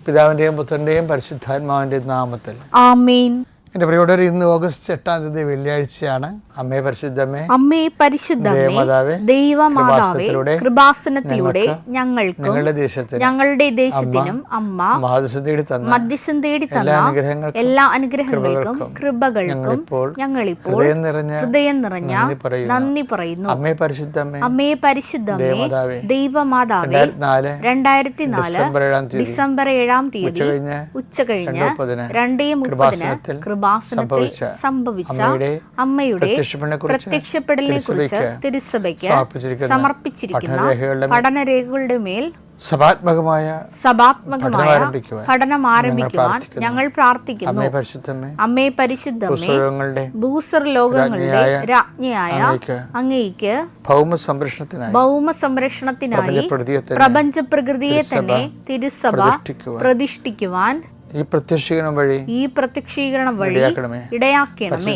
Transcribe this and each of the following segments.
പിതാവിൻ്റെയും പുത്രൻ്റെയും പരിശുദ്ധാത്മാവിൻ്റെയും നാമത്തിൽ ആമേൻ. എൻ്റെ പ്രിയപ്പെട്ടവരെ, ഇന്ന് ഓഗസ്റ്റ് 8 വെള്ളിയാഴ്ചയാണ്. അമ്മേ പരിശുദ്ധമേ, അമ്മേ പരിശുദ്ധമേ, ദൈവമാതാവേ, കൃപാസനത്തിലൂടെ ഞങ്ങൾക്കും ഞങ്ങളുടെ ദേശത്തിനും അമ്മ മധ്യസ്ഥം തേടി തന്ന എല്ലാ അനുഗ്രഹങ്ങൾക്കും കൃപകൾക്കും ഞങ്ങളിപ്പോൾ ഹൃദയം നിറഞ്ഞ നന്ദി പറയുന്നു. അമ്മേ പരിശുദ്ധമേ, അമ്മേ പരിശുദ്ധമേ, ദൈവമാതാവേ, 2004 ഡിസംബർ 7 ഉച്ചകഴിഞ്ഞ് 2:30 സംഭവിച്ച അമ്മയുടെ പ്രത്യക്ഷപ്പെടലിനെ കുറിച്ച് തിരുസഭയ്ക്ക് സമർപ്പിച്ചിരിക്കുന്ന പഠനരേഖകളുടെ മേൽ സഭാത്മകമായ പഠനം ആരംഭിക്കുവാൻ ഞങ്ങൾ പ്രാർത്ഥിക്കുന്നു. അമ്മേ പരിശുദ്ധമേ, ഭൂസ്വർലോകങ്ങളുടെ രാജ്ഞിയായ അങ്ങേയ്ക്ക് ഭൗമ സംരക്ഷണത്തിനായി പ്രപഞ്ച പ്രകൃതിയെ തന്നെ തിരുസഭ പ്രതിഷ്ഠിക്കുവാൻ ഈ പ്രത്യക്ഷീകരണം വഴി ഇടയാക്കണമേ.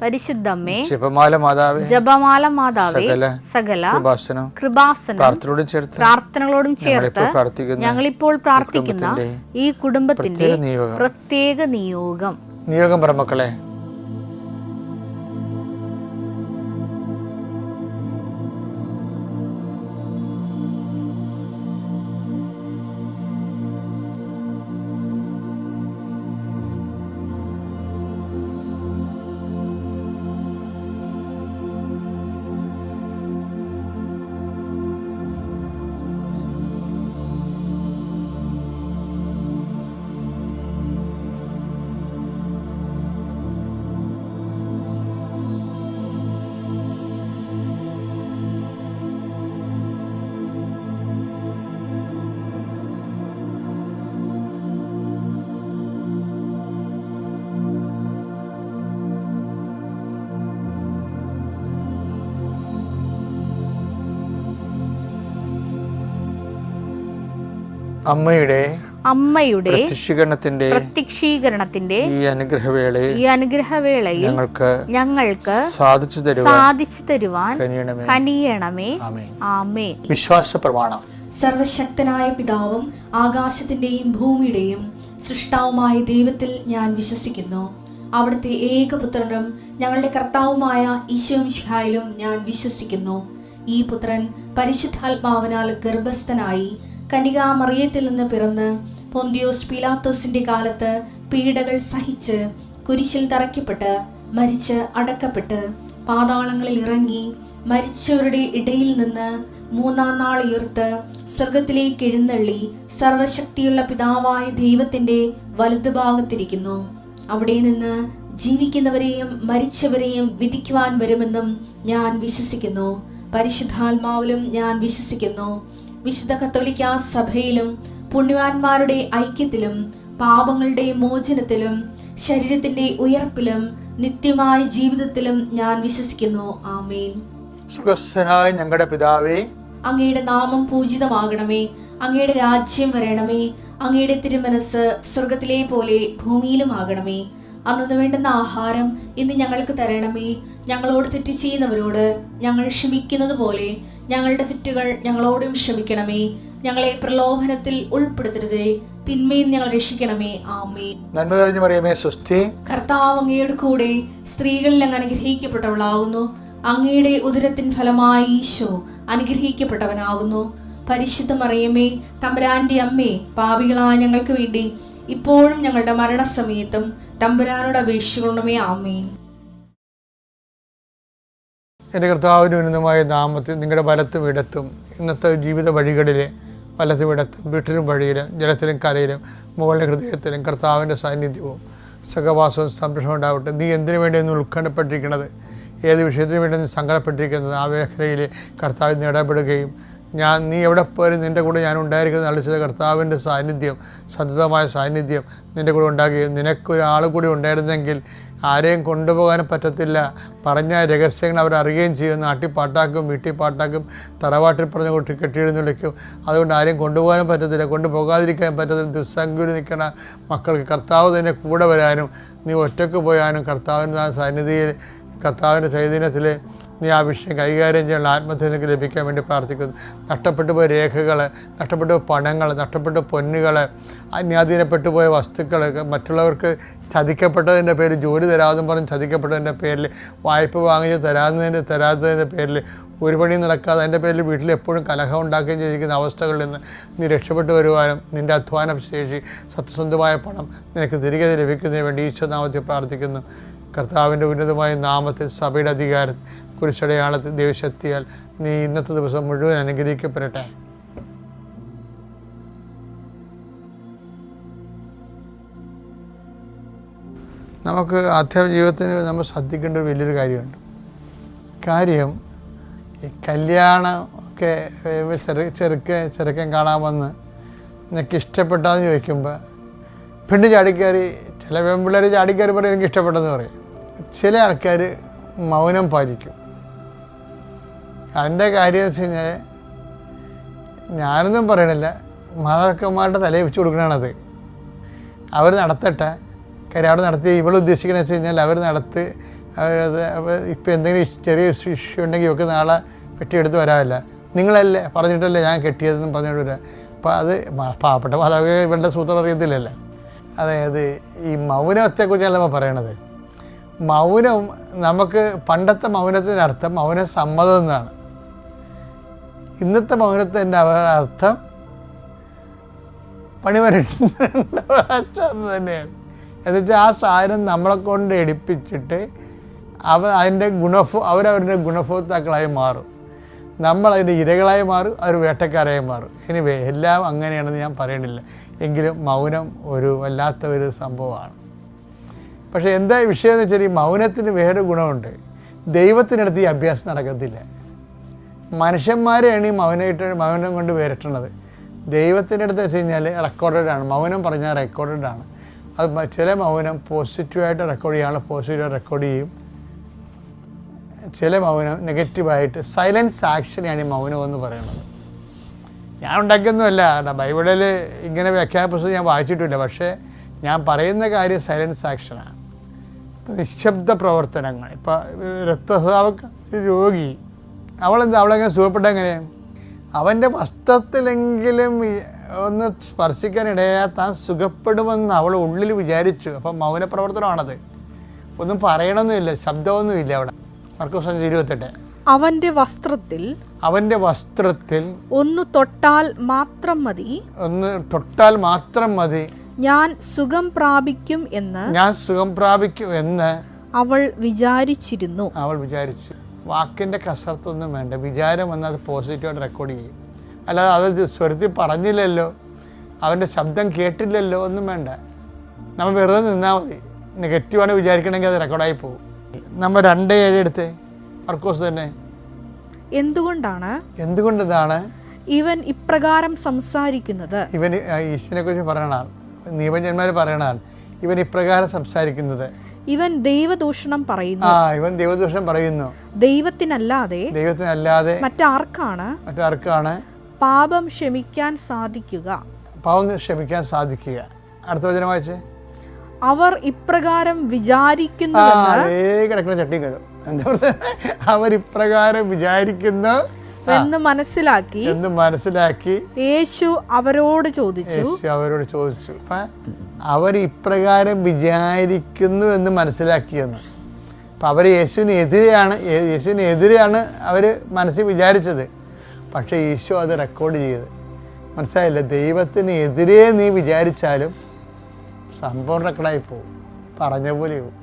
പരിശുദ്ധമേ, ജപമാല മാതാവേ, സകല കൃപാസനം പ്രാർത്ഥനകളോടും ചേർത്ത് ഞങ്ങളിപ്പോൾ പ്രാർത്ഥിക്കുന്ന ഈ കുടുംബത്തിന്റെ പ്രത്യേക നിയോഗം പറമക്കളെ, അമ്മയുടെ പ്രത്യക്ഷീകരണത്തിന്റെ ഈ അനുഗ്രഹവേളയിൽ ഞങ്ങൾക്ക് സാധിച്ചു തരുവാൻ കനിയണമേ. ആമേൻ. വിശ്വാസ പ്രമാണം. സർവശക്തനായ പിതാവും ആകാശത്തിന്റെയും ഭൂമിയുടെയും സൃഷ്ടാവുമായ ദൈവത്തിൽ ഞാൻ വിശ്വസിക്കുന്നു. അവിടുത്തെ ഏകപുത്രനും ഞങ്ങളുടെ കർത്താവുമായ ഈശോ മിശിഹായിലും ഞാൻ വിശ്വസിക്കുന്നു. ഈ പുത്രൻ പരിശുദ്ധാത്മാവിനാൽ ഗർഭസ്ഥനായി കന്യകാമറിയത്തിൽ നിന്ന് പിറന്ന് പൊന്തിയോസ് പീലാത്തോസിന്റെ കാലത്ത് പീഡകൾ സഹിച്ച് കുരിശിൽ തറയ്ക്കപ്പെട്ട് മരിച്ച് അടക്കപ്പെട്ട് പാതാളങ്ങളിൽ ഇറങ്ങി മരിച്ചവരുടെ ഇടയിൽ നിന്ന് 3-ാം നാൾ ഉയർത്ത് സ്വർഗത്തിലേക്ക് എഴുന്നള്ളി സർവശക്തിയുള്ള പിതാവായ ദൈവത്തിന്റെ വലതുഭാഗത്തിരിക്കുന്നു. അവിടെ നിന്ന് ജീവിക്കുന്നവരെയും മരിച്ചവരെയും വിധിക്കുവാൻ വരുമെന്നും ഞാൻ വിശ്വസിക്കുന്നു. പരിശുദ്ധാത്മാവിലും ഞാൻ വിശ്വസിക്കുന്നു. വിശുദ്ധ കത്തോലിക്കാ സഭയിലും പുണ്യവാന്മാരുടെ ഐക്യത്തിലും പാപങ്ങളുടെ മോചനത്തിലും ശരീരത്തിന്റെ ഉയർപ്പിലും നിത്യമായ ജീവിതത്തിലും ഞാൻ വിശ്വസിക്കുന്നു. ആമേൻ. സുഖസ്ഥനായ ഞങ്ങളുടെ പിതാവേ, അങ്ങയുടെ നാമം പൂജിതമാകണമേ. അങ്ങയുടെ രാജ്യം വരണമേ. അങ്ങയുടെ തിരുമനസ് സ്വർഗത്തിലെ പോലെ ഭൂമിയിലും ആകണമേ. അന്നു വേണ്ടുന്ന ആഹാരം ഇന്ന് ഞങ്ങൾക്ക് തരണമേ. ഞങ്ങളോട് തെറ്റ് ചെയ്യുന്നവരോട് ഞങ്ങൾ ക്ഷമിക്കുന്നത് പോലെ ഞങ്ങളുടെ തെറ്റുകൾ ഞങ്ങളോടും ക്ഷമിക്കണമേ. ഞങ്ങളെ പ്രലോഭനത്തിൽ ഉൾപ്പെടുത്തരുതേ, തിന്മയിൽ ഞങ്ങൾ രക്ഷിക്കണമേ. ആമേൻ. നന്മ നിറഞ്ഞ മറിയമേ, സ്വസ്തി. കർത്താവ് അങ്ങയുടെ കൂടെ സ്ത്രീകളിൽ അങ്ങ് അനുഗ്രഹിക്കപ്പെട്ടവളാകുന്നു. അങ്ങയുടെ ഉദരത്തിൻ ഫലമായി ഈശോ അനുഗ്രഹിക്കപ്പെട്ടവനാകുന്നു. പരിശുദ്ധ മറിയമേ, തമ്പുരാന്റെ അമ്മേ, പാപികളായ ഞങ്ങൾക്ക് വേണ്ടി ഇപ്പോഴും ഞങ്ങളുടെ മരണസമയത്തും തമ്പുരാനോട് അപേക്ഷിക്കണമേ. ആമേൻ. എൻ്റെ കർത്താവിൻ്റെ ഉന്നതമായ നാമത്തിൽ നിങ്ങളുടെ വലത്തും ഇടത്തും ഇന്നത്തെ ജീവിത വഴികളിലെ വലത്തും ഇടത്തും വീട്ടിലും വഴിയിലും ജലത്തിലും കരയിലും മുകളിലെ ഹൃദയത്തിലും കർത്താവിൻ്റെ സാന്നിധ്യവും സഹവാസവും സംരക്ഷണം ഉണ്ടാവട്ടെ. നീ എന്തിനു വേണ്ടിയൊന്ന് ഉത്കണ്ഠപ്പെട്ടിരിക്കുന്നത്, ഏത് വിഷയത്തിന് വേണ്ടി നീ സങ്കടപ്പെട്ടിരിക്കുന്നത്, ആ മേഖലയിൽ കർത്താവിന് ഇടപെടുകയും നീ എവിടെ പോയാലും നിൻ്റെ കൂടെ ഞാൻ ഉണ്ടായിരിക്കുന്നത് അളിച്ചത് കർത്താവിൻ്റെ സാന്നിധ്യം, സതതമായ സാന്നിധ്യം നിൻ്റെ കൂടെ ഉണ്ടാകുകയും നിനക്കൊരാൾ കൂടി ഉണ്ടായിരുന്നെങ്കിൽ ആരെയും കൊണ്ടുപോകാനും പറ്റത്തില്ല. പറഞ്ഞ രഹസ്യങ്ങൾ അവരറിയുകയും ചെയ്യും. നാട്ടിൽ പാട്ടാക്കും, വീട്ടിൽ പാട്ടാക്കും, തറവാട്ടിൽ പറഞ്ഞ കുട്ടി കെട്ടിയെഴുന്നള്ളിക്കും. അതുകൊണ്ട് ആരെയും കൊണ്ടുപോകാനും പറ്റത്തില്ല, കൊണ്ടുപോകാതിരിക്കാൻ പറ്റത്തില്ല. ദുസ്സംഗതി നിൽക്കണ മക്കൾക്ക് കർത്താവ് തന്നെ കൂടെ വരാനും നീ ഒറ്റയ്ക്ക് പോയാനും കർത്താവിൻ്റെ സാന്നിധ്യത്തിൽ, കർത്താവിൻ്റെ ചൈതന്യത്തിൽ നീ ആ വിഷയം കൈകാര്യം ചെയ്യാനുള്ള ആത്മധൈര്യം ലഭിക്കാൻ വേണ്ടി പ്രാർത്ഥിക്കുന്നു. നഷ്ടപ്പെട്ടു പോയ രേഖകൾ, നഷ്ടപ്പെട്ടു പോയ പണങ്ങൾ, നഷ്ടപ്പെട്ട പൊന്നുകൾ, അന്യാധീനപ്പെട്ടു പോയ വസ്തുക്കൾ, മറ്റുള്ളവർക്ക് ചതിക്കപ്പെട്ടതിൻ്റെ പേരിൽ ജോലി തരാമെന്നും പറഞ്ഞ് ചതിക്കപ്പെട്ടതിൻ്റെ പേരിൽ, വായ്പ വാങ്ങിച്ച് തരാത്തതിൻ്റെ പേരിൽ ഒരു പണി നടക്കാതെ അതിൻ്റെ പേരിൽ വീട്ടിൽ എപ്പോഴും കലഹം ഉണ്ടാക്കുകയും ചെയ്തിരിക്കുന്ന അവസ്ഥകളിൽ നിന്ന് നീ രക്ഷപ്പെട്ടു വരുവാനും നിൻ്റെ അധ്വാന ശേഷി, സത്യസന്ധമായ പണം നിനക്ക് തിരികെ ലഭിക്കുന്നതിന് വേണ്ടി ഈശോനാമത്തിൽ പ്രാർത്ഥിക്കുന്നു. കർത്താവിൻ്റെ ഉന്നതമായ നാമത്തിൽ സഭയുടെ അധികാരത്തിൽ കുരിശടയാളത്തിൽ ദൈവശക്തിയാൽ നീ ഇന്നത്തെ ദിവസം മുഴുവൻ അനുഗ്രഹിക്കപ്പെടട്ടെ. നമുക്ക് ആധ്യാത്മിക ജീവിതത്തിന് നമ്മൾ ശ്രദ്ധിക്കേണ്ട ഒരു വലിയൊരു കാര്യമുണ്ട്. ഈ കല്യാണം ഒക്കെ ചെറുക്കൻ കാണാൻ വന്ന് നിനക്ക് ഇഷ്ടപ്പെട്ടാന്ന് ചോദിക്കുമ്പോൾ പെണ്ണ് ചാടിക്കയറി, ചില പെൺപിള്ളേർ ചാടിക്കയറി പറയും എനിക്ക് ഇഷ്ടപ്പെട്ടെന്ന് പറയും. ചില ആൾക്കാർ മൗനം പാലിക്കും. അതിൻ്റെ കാര്യം എന്ന് വെച്ച് കഴിഞ്ഞാൽ ഞാനൊന്നും പറയണില്ല, മാതാക്കന്മാരുടെ തലയിൽ വെച്ച് കൊടുക്കണത്. അവർ നടത്തട്ടെ. കാര്യം അവിടെ നടത്തി ഉദ്ദേശിക്കണമെന്ന് വെച്ച് കഴിഞ്ഞാൽ അവർ ഇപ്പം എന്തെങ്കിലും ചെറിയ ഇഷ്യൂ ഉണ്ടെങ്കിൽ ഇവർക്ക് നാളെ പെട്ടിയെടുത്ത് വരാമല്ല, നിങ്ങളല്ലേ പറഞ്ഞിട്ടല്ലേ ഞാൻ കെട്ടിയതെന്നും പറഞ്ഞിട്ട് വരാം. അപ്പോൾ അത് പാവപ്പെട്ട മാതാപിതാക്കൾ ഇവരുടെ സൂത്രം അറിയത്തില്ലല്ലേ. അതായത് ഈ മൗനത്തെക്കുറിച്ചല്ല നമ്മൾ പറയണത്. മൗനം നമുക്ക് പണ്ടത്തെ മൗനത്തിനർത്ഥം മൗന സമ്മതം എന്നാണ്. ഇന്നത്തെ മൗനത്തിൻ്റെ അർത്ഥം പണിവരണ്ടെന്ന് തന്നെയാണ്. എന്നുവെച്ചാൽ ആ സാധനം നമ്മളെ കൊണ്ട് എടുപ്പിച്ചിട്ട് അവരവരുടെ ഗുണഭോക്താക്കളായി മാറും. നമ്മളതിൻ്റെ ഇരകളായി മാറും, അവർ വേട്ടക്കാരായി മാറും. എനിവേ എല്ലാം അങ്ങനെയാണെന്ന് ഞാൻ പറയണില്ല, എങ്കിലും മൗനം ഒരു വല്ലാത്ത ഒരു സംഭവമാണ്. പക്ഷേ എന്താ വിഷയം എന്ന് വെച്ചാൽ ഈ മൗനത്തിന് വേറൊരു ഗുണമുണ്ട്. ദൈവത്തിനടുത്ത് ഈ അഭ്യാസം നടക്കത്തില്ല. മനുഷ്യന്മാരെയാണ് ഈ മൗനം കൊണ്ട് വേറിട്ടണത്. ദൈവത്തിൻ്റെ അടുത്ത് വെച്ച് കഴിഞ്ഞാൽ റെക്കോർഡഡാണ്. മൗനം പറഞ്ഞാൽ റെക്കോർഡഡാണ്. അത് ചില മൗനം പോസിറ്റീവായിട്ട് റെക്കോർഡ് ചെയ്യാനുള്ള പോസിറ്റീവായിട്ട് റെക്കോർഡ് ചെയ്യും. ചില മൗനം നെഗറ്റീവായിട്ട് സൈലൻസ് ആക്ഷനെയാണ് ഈ മൗനം എന്ന് പറയുന്നത്. ഞാൻ ഉണ്ടാക്കിയൊന്നുമല്ല, ബൈബിളിൽ ഇങ്ങനെ വ്യാഖ്യാന പുസ്തകം ഞാൻ വായിച്ചിട്ടില്ല. പക്ഷേ ഞാൻ പറയുന്ന കാര്യം സൈലൻസ് ആക്ഷനാണ്, നിശബ്ദ പ്രവർത്തനങ്ങൾ. ഇപ്പം രക്തസ്രാവ രോഗി അവളെങ്ങനെ സുഖപ്പെട്ട എങ്ങനെ? അവൻ്റെ വസ്ത്രത്തിലെങ്കിലും ഒന്ന് സ്പർശിക്കാനിടയാൽ താൻ സുഖപ്പെടുമെന്ന് അവൾ ഉള്ളിൽ വിചാരിച്ചു. അപ്പം മൗനപ്രവർത്തനമാണത്. ഒന്നും പറയണമെന്നില്ല, ശബ്ദമൊന്നുമില്ല അവിടെ. മർക്കോസ് 5:28. അവന്റെ വസ്ത്രത്തിൽ ഒന്ന് തൊട്ടാൽ മാത്രം മതി ഞാൻ സുഖം പ്രാപിക്കും എന്ന് അവൾ വിചാരിച്ചു. വാക്കിൻ്റെ കസർത്തൊന്നും വേണ്ട, വിചാരം വന്നാൽ അത് പോസിറ്റീവായിട്ട് റെക്കോർഡ് ചെയ്യും. അല്ലാതെ അത് സ്വരത്തിൽ പറഞ്ഞില്ലല്ലോ, അവൻ്റെ ശബ്ദം കേട്ടില്ലല്ലോ, ഒന്നും വേണ്ട. നമ്മൾ വെറുതെ നിന്നാൽ മതി. നെഗറ്റീവാണ് വിചാരിക്കണമെങ്കിൽ അത് റെക്കോർഡായി പോകും. നമ്മൾ 2:7 എടുത്ത് മർക്കോസ് തന്നെ. എന്തുകൊണ്ടാണ് ഇവൻ ഇപ്രകാരം സംസാരിക്കുന്നത്? ഇവൻ ഈശ്വരനെ കുറിച്ച് പറയണതാണ്, നിയമജന്മാർ പറയണതാണ്. ഇവൻ ഇപ്രകാരം സംസാരിക്കുന്നത്, ഇവൻ ദൈവദൂഷണം പറയുന്നു. ദൈവത്തിനല്ലാതെ മറ്റാർക്കാണ് പാപം ക്ഷമിക്കാൻ സാധിക്കുക? അടുത്ത വചനം വായിച്ചേ. അവർ ഇപ്രകാരം വിചാരിക്കുന്നു അവർ ഇപ്രകാരം വിചാരിക്കുന്നു എന്ന് മനസ്സിലാക്കി യേശു അവരോട് ചോദിച്ചു. അവർ ഇപ്രകാരം വിചാരിക്കുന്നു എന്ന് മനസ്സിലാക്കിയെന്ന്. അപ്പം അവർ യേശുവിനെതിരെയാണ് അവർ മനസ്സിൽ വിചാരിച്ചത്. പക്ഷേ ഈശോ അത് റെക്കോർഡ് ചെയ്ത്. മനസ്സിലായില്ല? ദൈവത്തിനെതിരെ നീ വിചാരിച്ചാലും സംഭവം റെക്കോർഡായി പോകും, പറഞ്ഞ പോലെയാവും.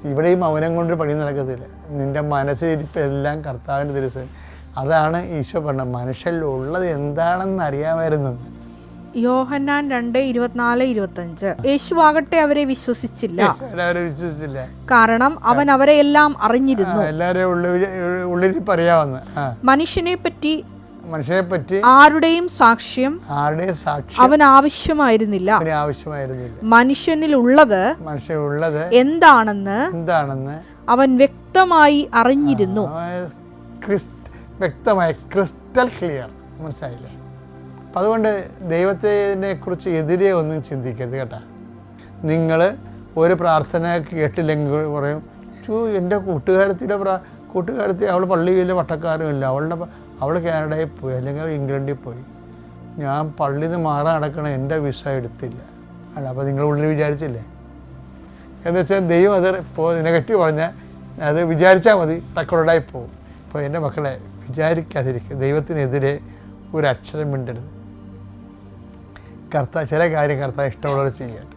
ഇവിടെ ഈ മൗനം കൊണ്ട് പണി നടക്കത്തില്ല. നിൻ്റെ മനസ്സിലിരിപ്പ് എല്ലാം കർത്താവിൻ്റെ ദിവസം. അതാണ് ഈശോ പറഞ്ഞത്, മനുഷ്യരിലുള്ളത് എന്താണെന്ന് അറിയാമായിരുന്നു. യോഹന്നാൻ 2:24-25. യേശുവാകട്ടെ അവരെ വിശ്വസിച്ചില്ല, കാരണം അവൻ അവരെ എല്ലാം അറിഞ്ഞിരുന്നു. എല്ലാവരെയും ഉള്ളിരിപ്പ് അറിയാവുന്ന മനുഷ്യനെ പറ്റി ആരുടെയും സാക്ഷ്യം അവൻ ആവശ്യമായിരുന്നില്ല. മനുഷ്യനിലുള്ളത് എന്താണെന്ന് അവൻ വ്യക്തമായി അറിഞ്ഞിരുന്നു. വ്യക്തമായി, ക്രിസ്റ്റൽ ക്ലിയർ. മനസ്സിലായില്ലേ? അപ്പം അതുകൊണ്ട് ദൈവത്തിനെ കുറിച്ച് എതിരെ ഒന്നും ചിന്തിക്കരുത് കേട്ടോ. നിങ്ങൾ ഒരു പ്രാർത്ഥന കേട്ടില്ലെങ്കിൽ പറയും ചോദിച്ചു, എൻ്റെ കൂട്ടുകാരത്തി അവൾ പള്ളിയിലെ വട്ടക്കാരുമില്ല, അവൾ കാനഡയിൽ പോയി, അല്ലെങ്കിൽ ഇംഗ്ലണ്ടിൽ പോയി. ഞാൻ പള്ളിയിൽ നിന്ന് മാറാൻ നടക്കണം, എൻ്റെ വിസ എടുത്തില്ല. അല്ല, അപ്പോൾ നിങ്ങൾ ഉള്ളിൽ വിചാരിച്ചില്ലേ എന്ന് വെച്ചാൽ ദൈവം അത് നെഗറ്റീവ് പറഞ്ഞാൽ അത് വിചാരിച്ചാൽ മതി, റെക്കോർഡായി പോകും. അപ്പോൾ എൻ്റെ മക്കളെ വിചാരിക്കാതിരിക്കുക, ദൈവത്തിനെതിരെ ഒരു അക്ഷരം മിണ്ടരുത്. ചില കാര്യം കർത്താവ് ഇഷ്ടമുള്ളവർ ചെയ്യട്ടെ,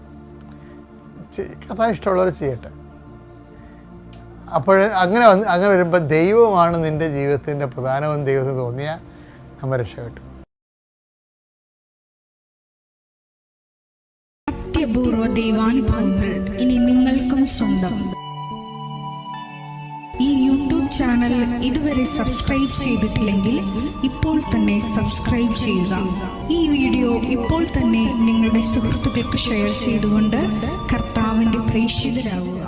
കർത്താവ് ഇഷ്ടമുള്ളവർ ചെയ്യട്ടെ. അപ്പോൾ അങ്ങനെ വരുമ്പോൾ ദൈവമാണ് നിൻ്റെ ജീവിതത്തിൻ്റെ പ്രധാനമെന്ന് ദൈവത്തിന് തോന്നിയാൽ നമ്മൾ രക്ഷപ്പെട്ടു. അത്യപൂർവ ദൈവാനുഭവങ്ങൾ ഇനി നിങ്ങൾക്കും സ്വന്തം. ഈ യൂട്യൂബ് ചാനൽ ഇതുവരെ സബ്സ്ക്രൈബ് ചെയ്തിട്ടില്ലെങ്കിൽ ഇപ്പോൾ തന്നെ സബ്സ്ക്രൈബ് ചെയ്യുക. ഈ വീഡിയോ ഇപ്പോൾ തന്നെ നിങ്ങളുടെ സുഹൃത്തുക്കൾക്ക് ഷെയർ ചെയ്തുകൊണ്ട് കർത്താവിൻ്റെ പ്രേക്ഷിതരാകുക.